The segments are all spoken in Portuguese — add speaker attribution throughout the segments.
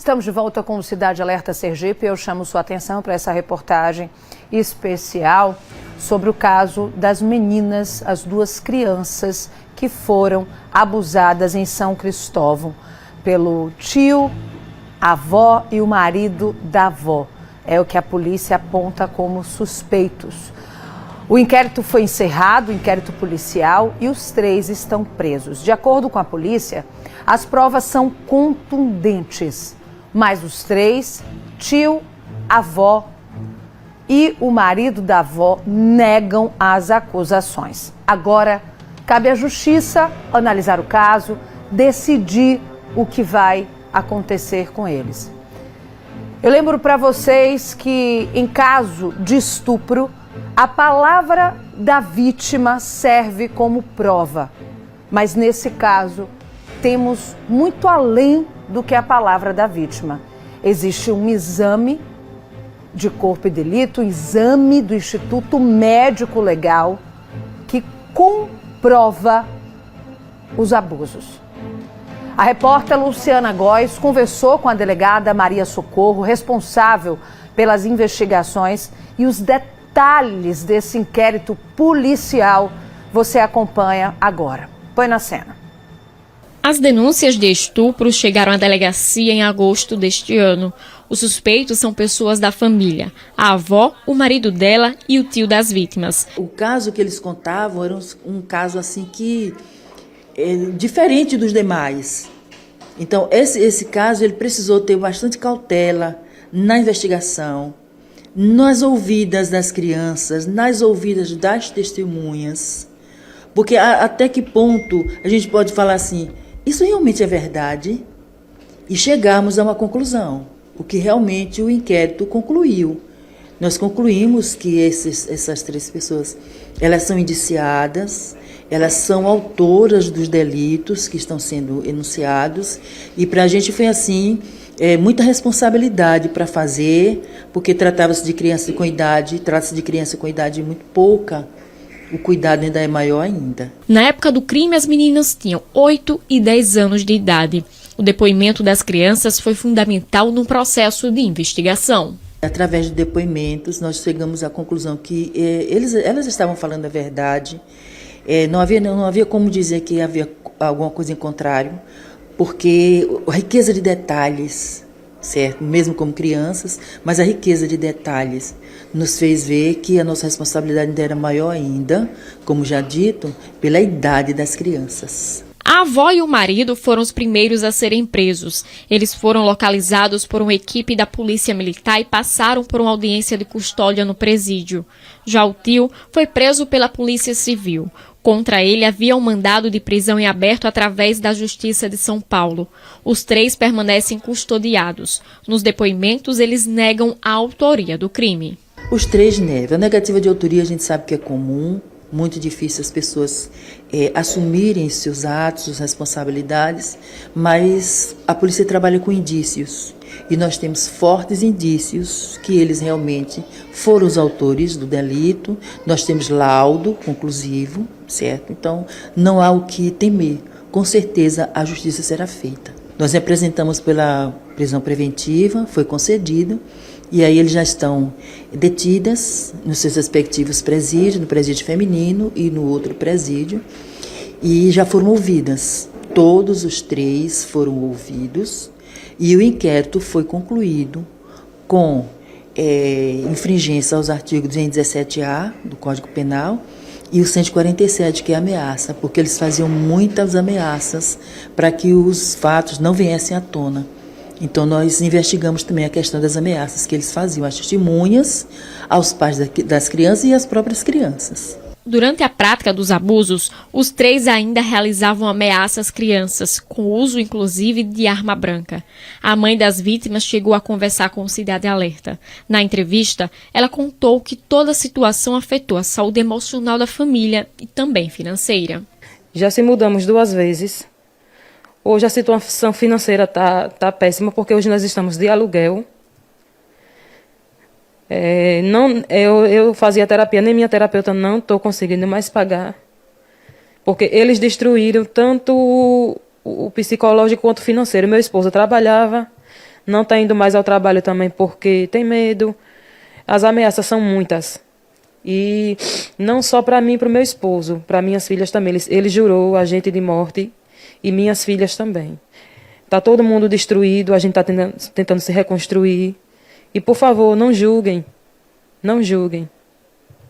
Speaker 1: Estamos de volta com o Cidade Alerta Sergipe. Eu chamo sua atenção para essa reportagem especial sobre o caso das meninas, as duas crianças que foram abusadas em São Cristóvão pelo tio, a avó e o marido da avó. É o que a polícia aponta como suspeitos. O inquérito foi encerrado, o inquérito policial, e os três estão presos. De acordo com a polícia, as provas são contundentes, mas os três, tio, avó e o marido da avó, negam as acusações. Agora, cabe à justiça analisar o caso, decidir o que vai acontecer com eles. Eu lembro para vocês que, em caso de estupro, a palavra da vítima serve como prova, mas nesse caso temos muito além do que a palavra da vítima. Existe um exame de corpo e delito, um exame do Instituto Médico Legal que comprova os abusos. A repórter Luciana Góes conversou com a delegada Maria Socorro, responsável pelas investigações, e os detalhes desse inquérito policial você acompanha agora. Põe na cena.
Speaker 2: As denúncias de estupro chegaram à delegacia em agosto deste ano. Os suspeitos são pessoas da família, a avó, o marido dela e o tio das vítimas.
Speaker 3: O caso que eles contavam era um caso assim que diferente dos demais. Então, esse caso ele precisou ter bastante cautela na investigação, nas ouvidas das crianças, nas ouvidas das testemunhas, porque até que ponto a gente pode falar assim, isso realmente é verdade? E chegarmos a uma conclusão, o que realmente o inquérito concluiu. Nós concluímos que essas três pessoas, elas são indiciadas, elas são autoras dos delitos que estão sendo enunciados, e para a gente foi assim, muita responsabilidade para fazer, porque tratava-se de criança com idade, trata-se de criança com idade muito pouca, o cuidado ainda é maior ainda.
Speaker 2: Na época do crime, as meninas tinham 8 e 10 anos de idade. O depoimento das crianças foi fundamental no processo de investigação.
Speaker 3: Através de depoimentos, nós chegamos à conclusão que elas estavam falando a verdade. Não havia como dizer que havia alguma coisa em contrário, porque a riqueza de detalhes, certo? Mesmo como crianças, mas a riqueza de detalhes nos fez ver que a nossa responsabilidade ainda era maior ainda, como já dito, pela idade das crianças.
Speaker 2: A avó e o marido foram os primeiros a serem presos. Eles foram localizados por uma equipe da Polícia Militar e passaram por uma audiência de custódia no presídio. Já o tio foi preso pela Polícia Civil. Contra ele havia um mandado de prisão em aberto através da Justiça de São Paulo. Os três permanecem custodiados. Nos depoimentos, eles negam a autoria do crime.
Speaker 3: Os três negam. A negativa de autoria a gente sabe que é comum. Muito difícil as pessoas assumirem seus atos, suas responsabilidades, mas a polícia trabalha com indícios e nós temos fortes indícios que eles realmente foram os autores do delito. Nós temos laudo conclusivo, certo? Então não há o que temer, com certeza a justiça será feita. Nós apresentamos pela prisão preventiva, foi concedida. E aí eles já estão detidas nos seus respectivos presídios, no presídio feminino e no outro presídio, e já foram ouvidas. Todos os três foram ouvidos e o inquérito foi concluído com infringência aos artigos 217-A do Código Penal e o 147, que é ameaça, porque eles faziam muitas ameaças para que os fatos não viessem à tona. Então, nós investigamos também a questão das ameaças que eles faziam às testemunhas, aos pais das crianças e às próprias crianças.
Speaker 2: Durante a prática dos abusos, os três ainda realizavam ameaças às crianças, com uso inclusive de arma branca. A mãe das vítimas chegou a conversar com o Cidade Alerta. Na entrevista, ela contou que toda a situação afetou a saúde emocional da família e também financeira.
Speaker 4: Já se mudamos 2 vezes. Hoje a situação financeira tá péssima, porque hoje nós estamos de aluguel. Eu fazia terapia, nem minha terapeuta não estou conseguindo mais pagar. Porque eles destruíram tanto o psicológico quanto o financeiro. Meu esposo trabalhava Não está indo mais ao trabalho também porque tem medo. As ameaças são muitas. E não só para mim e para o meu esposo, para minhas filhas também. Ele jurou agente de morte e minhas filhas também. Está todo mundo destruído, a gente está tentando se reconstruir. E, por favor, não julguem. Não julguem.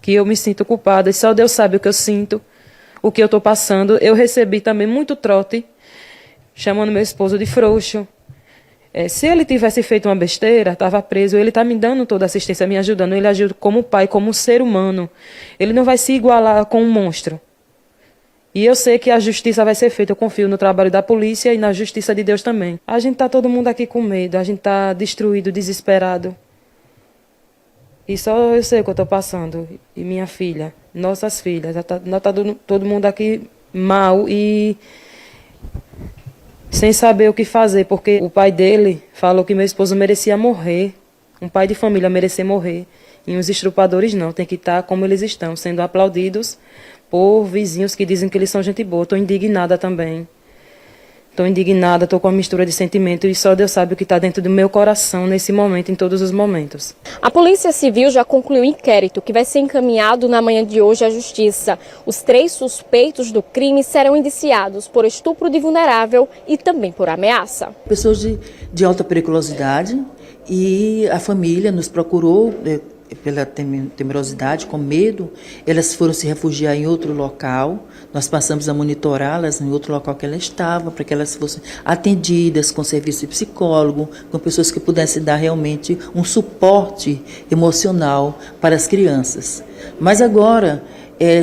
Speaker 4: Que eu me sinto culpada. E só Deus sabe o que eu sinto, o que eu estou passando. Eu recebi também muito trote, chamando meu esposo de frouxo. Se ele tivesse feito uma besteira, estava preso, ele está me dando toda a assistência, me ajudando. Ele agiu como pai, como ser humano. Ele não vai se igualar com um monstro. E eu sei que a justiça vai ser feita. Eu confio no trabalho da polícia e na justiça de Deus também. A gente está todo mundo aqui com medo, a gente está destruído, desesperado. E só eu sei o que eu estou passando. E minha filha, nossas filhas, nós tá todo mundo aqui mal e sem saber o que fazer, porque o pai dele falou que meu esposo merecia morrer. Um pai de família merecia morrer. E os estrupadores não, tem que estar como eles estão, sendo aplaudidos por vizinhos que dizem que eles são gente boa. Estou indignada também. Estou indignada, estou com uma mistura de sentimento e só Deus sabe o que está dentro do meu coração nesse momento, em todos os momentos.
Speaker 2: A Polícia Civil já concluiu o inquérito, que vai ser encaminhado na manhã de hoje à Justiça. Os 3 suspeitos do crime serão indiciados por estupro de vulnerável e também por ameaça.
Speaker 3: Pessoas de alta periculosidade, e a família nos procurou pela temerosidade, com medo. Elas foram se refugiar em outro local. Nós passamos a monitorá-las em outro local que ela estava, para que elas fossem atendidas com serviço de psicólogo, com pessoas que pudessem dar realmente um suporte emocional para as crianças. Mas agora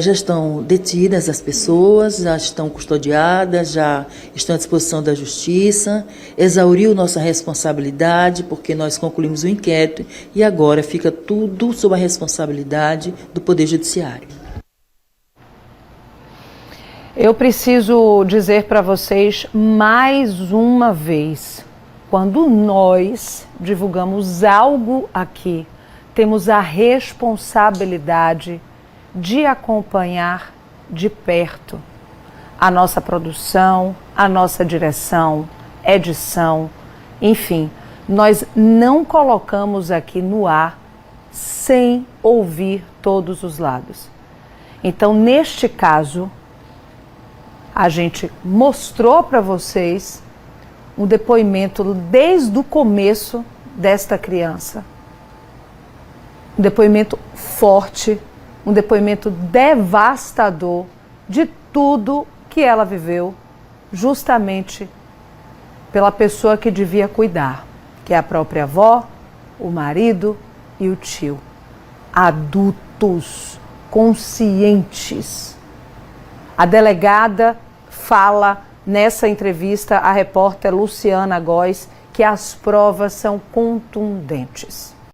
Speaker 3: já estão detidas as pessoas, já estão custodiadas, já estão à disposição da justiça, exauriu nossa responsabilidade, porque nós concluímos o inquérito e agora fica tudo sob a responsabilidade do Poder Judiciário.
Speaker 1: Eu preciso dizer para vocês mais uma vez, quando nós divulgamos algo aqui, temos a responsabilidade de acompanhar de perto a nossa produção, a nossa direção, edição, enfim, nós não colocamos aqui no ar sem ouvir todos os lados. Então, neste caso, a gente mostrou para vocês um depoimento desde o começo desta criança, um depoimento forte, um depoimento devastador de tudo que ela viveu, justamente pela pessoa que devia cuidar, que é a própria avó, o marido e o tio. Adultos, conscientes. A delegada fala nessa entrevista, a repórter Luciana Góes, que as provas são contundentes.